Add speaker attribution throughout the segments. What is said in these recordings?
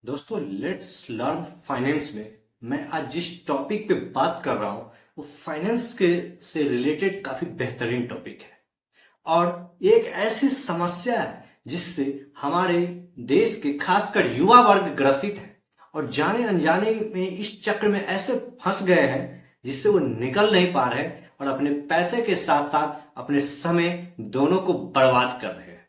Speaker 1: दोस्तों, let's learn finance में मैं आज जिस टॉपिक पे बात कर रहा हूं वो फाइनेंस के से रिलेटेड काफी बेहतरीन टॉपिक है। और एक ऐसी समस्या है जिससे हमारे देश के खासकर युवा वर्ग ग्रसित है और जाने अनजाने में इस चक्र में ऐसे फंस गए हैं जिससे वो निकल नहीं पा रहे और अपने पैसे के साथ साथ अपने समय दोनों को बर्बाद कर रहे हैं।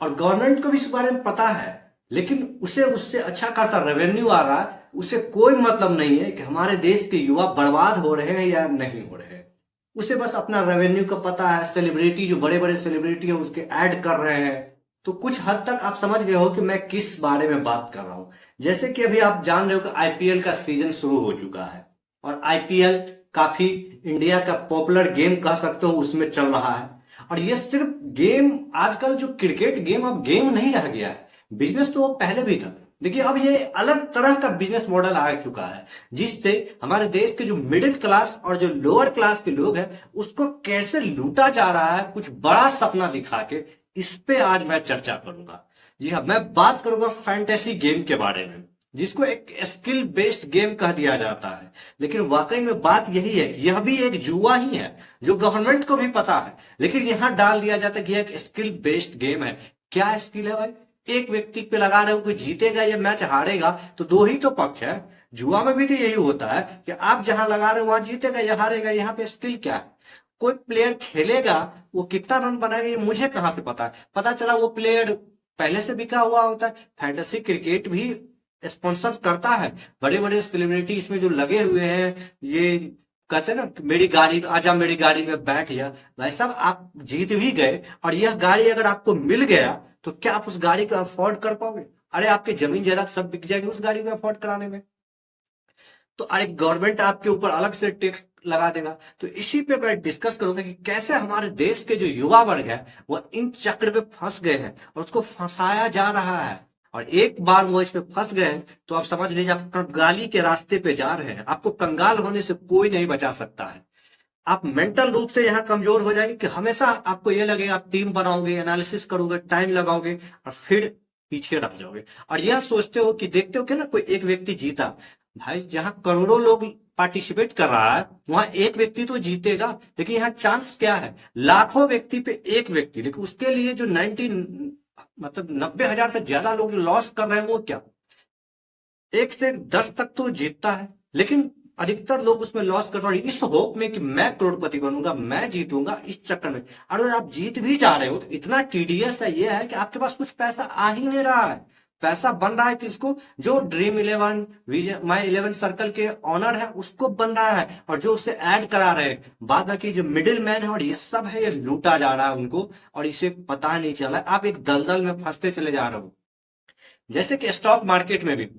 Speaker 1: और गवर्नमेंट को भी इस बारे में पता है, लेकिन उसे उससे अच्छा खासा रेवेन्यू आ रहा है। उसे कोई मतलब नहीं है कि हमारे देश के युवा बर्बाद हो रहे हैं या नहीं हो रहे हैं। उसे बस अपना रेवेन्यू का पता है। सेलिब्रिटी, जो बड़े बड़े सेलिब्रिटी हैं, उसके ऐड कर रहे हैं। तो कुछ हद तक आप समझ गए हो कि मैं किस बारे में बात कर रहा हूं। जैसे कि अभी आप जान रहे हो कि आईपीएल का सीजन शुरू हो चुका है और आईपीएल काफी इंडिया का पॉपुलर गेम कह सकते हो, उसमें चल रहा है। और ये सिर्फ गेम, आजकल जो क्रिकेट गेम अब गेम नहीं रह गया है, बिजनेस तो वो पहले भी था। देखिए, अब ये अलग तरह का बिजनेस मॉडल आ चुका है जिससे हमारे देश के जो मिडिल क्लास और जो लोअर क्लास के लोग हैं उसको कैसे लूटा जा रहा है, कुछ बड़ा सपना दिखा के। इस पे आज मैं चर्चा करूंगा। जी हाँ, मैं बात करूंगा फैंटेसी गेम के बारे में, जिसको एक स्किल बेस्ड गेम कह दिया जाता है। लेकिन वाकई में बात यही है, यह भी एक जुआ ही है जो गवर्नमेंट को भी पता है। लेकिन यहां डाल दिया जाता है कि यह एक स्किल बेस्ड गेम है। क्या स्किल है भाई? एक व्यक्ति पे लगा रहे हो कोई जीतेगा या मैच हारेगा, तो दो ही तो पक्ष है। जुआ में भी तो यही होता है कि आप जहां लगा रहे हो वहां जीतेगा या हारेगा। यहाँ पे स्किल क्या है? कोई प्लेयर खेलेगा, वो कितना रन बनाएगा ये मुझे कहां से पता है? पता चला वो प्लेयर पहले से बिका हुआ होता है। फैंटेसी क्रिकेट भी स्पॉन्सर करता है। बड़े बड़े सेलिब्रिटी इसमें जो लगे हुए हैं, ये कहते हैं ना कि मेरी गाड़ी आजा, मेरी गाड़ी में बैठ जा। भाई साहब, आप जीत भी गए और यह गाड़ी अगर आपको मिल गया तो क्या आप उस गाड़ी को अफोर्ड कर पाओगे? अरे आपके जमीन जायदाद सब बिक जाएंगे उस गाड़ी को अफोर्ड कराने में। तो अरे गवर्नमेंट आपके ऊपर अलग से टैक्स लगा देगा। तो इसी पे मैं डिस्कस करूंगा कि कैसे हमारे देश के जो युवा वर्ग है वो इन चक्र में फंस गए हैं और उसको फंसाया जा रहा है। और एक बार वो इसमें फंस गए हैं तो आप समझ लीजिए आप कंगाली के रास्ते पे जा रहे हैं। आपको कंगाल होने से कोई नहीं बचा सकता है। आप मेंटल रूप से यहाँ कमजोर हो जाएंगे कि हमेशा आपको ये लगेगा, आप टीम बनाओगे, एनालिसिस करोगे, टाइम लगाओगे और फिर पीछे रह जाओगे। और यह सोचते हो कि देखते हो कि ना कोई एक व्यक्ति जीता। भाई, जहां करोड़ों लोग पार्टिसिपेट कर रहा है वहां एक व्यक्ति तो जीतेगा। लेकिन यहाँ चांस क्या है? लाखों व्यक्ति पे एक व्यक्ति। लेकिन उसके लिए जो 90,000 से ज्यादा लोग जो लॉस कर रहे हैं वो क्या? एक से 10 तक तो जीतता है, लेकिन अधिकतर लोग उसमें लॉस कर रहे हैं इस होप में कि मैं करोड़पति बनूंगा, मैं जीतूंगा, इस चक्कर में। और अगर आप जीत भी जा रहे हो तो इतना टीडीएस है, ये है कि आपके पास कुछ पैसा आ ही नहीं रहा है। पैसा बन रहा है किसको? जो ड्रीम इलेवन, माई इलेवन सर्कल के ऑनर है उसको बन रहा है, और जो उससे ऐड करा रहे हैं। बाद बाकी जो मिडिल मैन है और ये सब है, ये लूटा जा रहा है उनको और इसे पता नहीं चला। आप एक दलदल में फंसते चले जा रहे हो। जैसे कि स्टॉक मार्केट में भी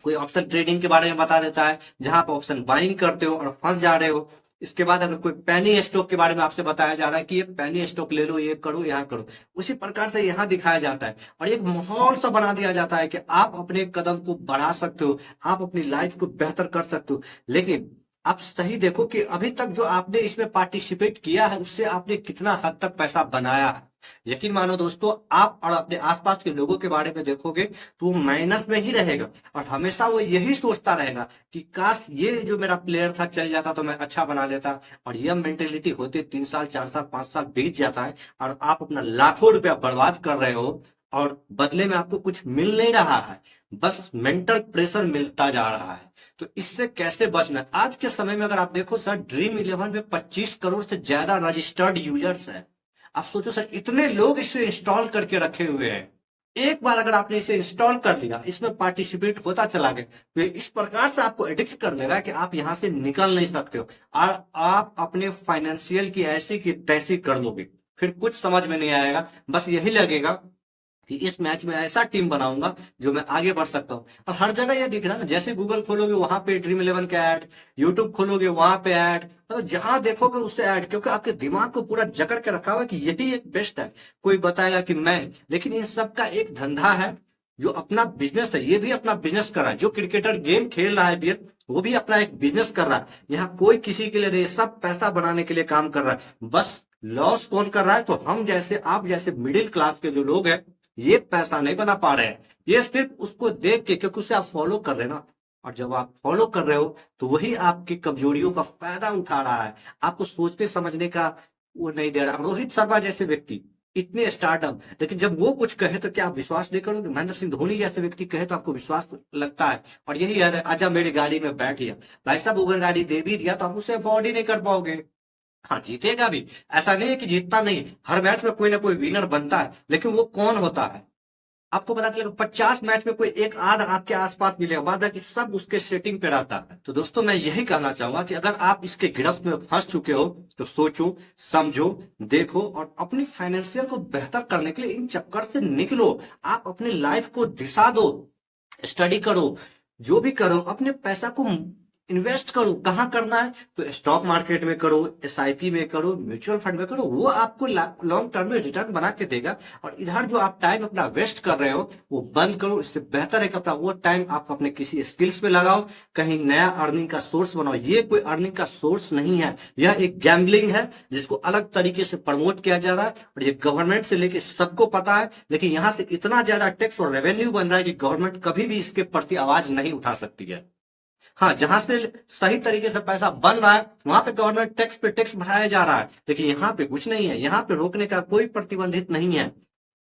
Speaker 1: कोई ऑप्शन ट्रेडिंग के बारे में बता देता है जहां आप ऑप्शन बाइंग करते हो और फंस जा रहे हो। इसके बाद अगर कोई पैनी स्टॉक के बारे में आपसे बताया जा रहा है कि ये पैनी स्टॉक ले लो, ये करो, यहाँ करो, उसी प्रकार से यहाँ दिखाया जाता है और एक माहौल सा बना दिया जाता है कि आप अपने कदम को बढ़ा सकते हो, आप अपनी लाइफ को बेहतर कर सकते हो। लेकिन आप सही देखो कि अभी तक जो आपने इसमें पार्टिसिपेट किया है उससे आपने कितना हद तक पैसा बनाया है। यकीन मानो दोस्तों, आप और अपने आसपास के लोगों के बारे में देखोगे तो वो माइनस में ही रहेगा और हमेशा वो यही सोचता रहेगा कि काश ये जो मेरा प्लेयर था चल जाता तो मैं अच्छा बना लेता। और यह मेंटेलिटी होते 3 साल, 4 साल, 5 साल बीत जाता है और आप अपना लाखों रुपया बर्बाद कर रहे हो और बदले में आपको कुछ मिल नहीं रहा है, बस मेंटल प्रेशर मिलता जा रहा है। तो इससे कैसे बचना? आज के समय में अगर आप देखो सर, ड्रीम इलेवन में 25 करोड़ से ज्यादा रजिस्टर्ड यूजर्स हैं। आप सोचो सर, इतने लोग इसे इंस्टॉल करके रखे हुए हैं। एक बार अगर आपने इसे इंस्टॉल कर लिया, इसमें पार्टिसिपेट होता चला गया, तो इस प्रकार से आपको एडिक्ट कर देगा कि आप यहां से निकल नहीं सकते हो और आप अपने फाइनेंशियल की ऐसी की तैसी कर लोगे। फिर कुछ समझ में नहीं आएगा, बस यही लगेगा कि इस मैच में ऐसा टीम बनाऊंगा जो मैं आगे बढ़ सकता हूँ। और हर जगह ये दिख रहा है ना, जैसे गूगल खोलोगे वहां पे ड्रीम इलेवन का ऐड, यूट्यूब खोलोगे वहां पे ऐड, मतलब जहां देखोगे उससे ऐड, क्योंकि आपके दिमाग को पूरा जकड़ के रखा हुआ है कि यही एक बेस्ट है। कोई बताएगा कि मैं, लेकिन इन सबका एक धंधा है। जो अपना बिजनेस है ये भी अपना बिजनेस कर रहा है। जो क्रिकेटर गेम खेल रहा है भी, वो भी अपना एक बिजनेस कर रहा है। यहाँ कोई किसी के लिए नहीं, सब पैसा बनाने के लिए काम कर रहा है। बस लॉस कौन कर रहा है? तो हम जैसे, आप जैसे मिडिल क्लास के जो लोग हैं ये पैसा नहीं बना पा रहे हैं। ये सिर्फ उसको देख के, क्योंकि उसे आप फॉलो कर रहे हैं ना, और जब आप फॉलो कर रहे हो तो वही आपकी कमजोरियों का फायदा उठा रहा है, आपको सोचने समझने का वो नहीं दे रहा। रोहित शर्मा जैसे व्यक्ति इतने स्टार्टअप, लेकिन जब वो कुछ कहे तो क्या आप विश्वास नहीं करोगे? महेंद्र सिंह धोनी जैसे व्यक्ति कहे तो आपको विश्वास लगता है। और यही है, आजा मेरी गाड़ी में बैठ लिया, भाई साहब अगर गाड़ी दे भी दिया तो आप उसे अफोर्ड ही नहीं कर पाओगे। हाँ, जीतेगा भी, ऐसा नहीं है कि जीतता नहीं, हर मैच में कोई ना कोई विनर बनता है, लेकिन वो कौन होता है? आपको पता चलेगा 50 मैच में कोई एक आध आपके आसपास मिलेगा, बाकी सब उसके सेटिंग पे रहता है। तो दोस्तों मैं यही कहना चाहूंगा कि अगर आप इसके गिरफ्त में फंस चुके हो तो सोचो, समझो, देखो और अपनी फाइनेंशियल को बेहतर करने के लिए इन चक्कर से निकलो। आप अपनी लाइफ को दिशा दो, स्टडी करो, जो भी करो अपने पैसा को इन्वेस्ट करो। कहाँ करना है? तो स्टॉक मार्केट में करो, एसआईपी में करो, म्यूचुअल फंड में करो, वो आपको लॉन्ग टर्म में रिटर्न बना के देगा। और इधर जो आप टाइम अपना वेस्ट कर रहे हो वो बंद करो। इससे बेहतर है कि अपना वो टाइम आप अपने किसी स्किल्स पे लगाओ, कहीं नया अर्निंग का सोर्स बनाओ। ये कोई अर्निंग का सोर्स नहीं है, यह एक गैम्बलिंग है जिसको अलग तरीके से प्रमोट किया जा रहा है, और ये गवर्नमेंट से लेके सबको पता है। लेकिन यहाँ से इतना ज्यादा टैक्स और रेवेन्यू बन रहा है कि गवर्नमेंट कभी भी इसके प्रति आवाज नहीं उठा सकती है। हाँ, जहां से सही तरीके से पैसा बन रहा है वहां पे गवर्नमेंट टैक्स पे टैक्स बढ़ाया जा रहा है, लेकिन यहाँ पे कुछ नहीं है, यहाँ पे रोकने का कोई प्रतिबंधित नहीं है।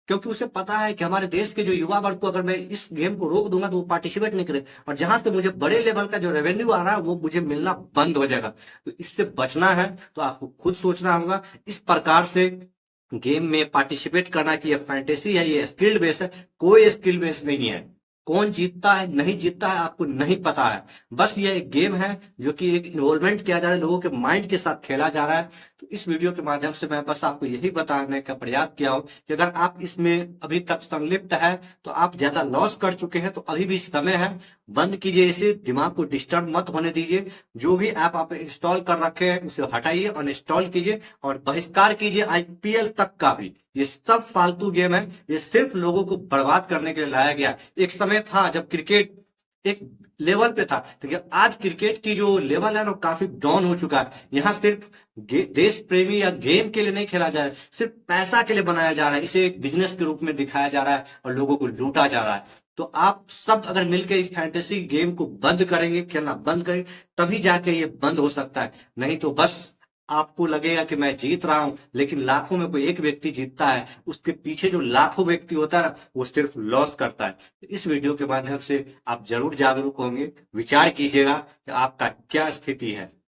Speaker 1: क्योंकि उसे पता है कि हमारे देश के जो युवा वर्ग को अगर मैं इस गेम को रोक दूंगा तो वो पार्टिसिपेट नहीं करे, और जहां से मुझे बड़े लेवल का जो रेवेन्यू आ रहा है वो मुझे मिलना बंद हो जाएगा। तो इससे बचना है तो आपको खुद सोचना होगा। इस प्रकार से गेम में पार्टिसिपेट करना कि ये फैंटेसी है, ये स्किल बेस है, कोई स्किल बेस नहीं है। कौन जीतता है नहीं जीतता है आपको नहीं पता है, बस ये एक गेम है जो कि एक इन्वॉल्वमेंट किया जा रहा है, लोगों के माइंड के साथ खेला जा रहा है। तो इस वीडियो के माध्यम से मैं बस आपको यही बताने का प्रयास किया हूं कि अगर आप इसमें अभी तक संलिप्त है तो आप ज्यादा लॉस कर चुके हैं, तो अभी भी समय है, बंद कीजिए इसे, दिमाग को डिस्टर्ब मत होने दीजिए। जो भी ऐप आप इंस्टॉल कर रखे हैं उसे हटाइए, अनइंस्टॉल कीजिए और बहिष्कार कीजिए आईपीएल तक का भी। ये सब फालतू गेम है, ये सिर्फ लोगों को बर्बाद करने के लिए लाया गया। एक समय था जब क्रिकेट एक लेवल पे था, लेकिन आज क्रिकेट की जो लेवल है ना काफी डाउन हो चुका है। यहाँ सिर्फ देश प्रेमी या गेम के लिए नहीं खेला जा रहा है, सिर्फ पैसा के लिए बनाया जा रहा है, इसे एक बिजनेस के रूप में दिखाया जा रहा है और लोगों को लूटा जा रहा है। तो आप सब अगर मिलकर इस फैंटेसी गेम को बंद करेंगे, खेलना बंद करेंगे, तभी जाके ये बंद हो सकता है। नहीं तो बस आपको लगेगा कि मैं जीत रहा हूं, लेकिन लाखों में कोई एक व्यक्ति जीतता है, उसके पीछे जो लाखों व्यक्ति होता है वो सिर्फ लॉस करता है। तो इस वीडियो के माध्यम से आप जरूर जागरूक होंगे, विचार कीजिएगा कि आपका क्या स्थिति है।